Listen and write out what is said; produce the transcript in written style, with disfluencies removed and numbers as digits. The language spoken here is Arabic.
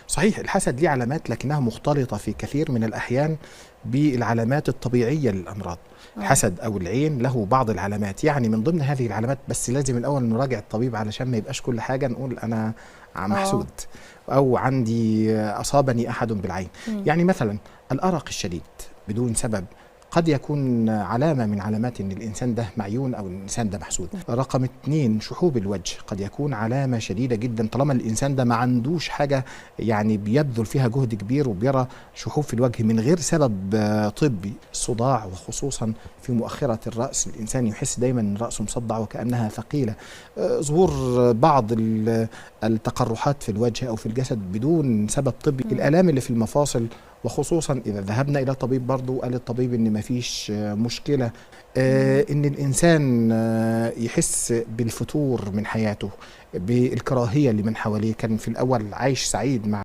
صحيح الحسد ليه علامات لكنها مختلطة في كثير من الأحيان بالعلامات الطبيعية للأمراض. اه. الحسد أو العين له بعض العلامات، يعني من ضمن هذه العلامات، بس لازم الأول نراجع الطبيب علشان ما يبقاش كل حاجة نقول أنا محسود اه. أو عندي أصابني أحد بالعين. مم. يعني مثلا الأرق الشديد بدون سبب قد يكون علامة من علامات ان الانسان ده معيون او الانسان ده محسود. رقم اتنين شحوب الوجه قد يكون علامة شديدة جدا طالما الانسان ده ما عندوش حاجة يعني بيبذل فيها جهد كبير وبيرى شحوب في الوجه من غير سبب طبي. الصداع وخصوصا في مؤخرة الرأس، الانسان يحس دايما ان رأسه مصدع وكأنها ثقيلة. ظهور بعض التقرحات في الوجه او في الجسد بدون سبب طبي. مم. الآلام اللي في المفاصل، وخصوصا إذا ذهبنا إلى طبيب برضه قال الطبيب إن مفيش مشكلة. مم. إن الإنسان يحس بالفتور من حياته، بالكراهية لمن حواليه. كان في الأول عايش سعيد مع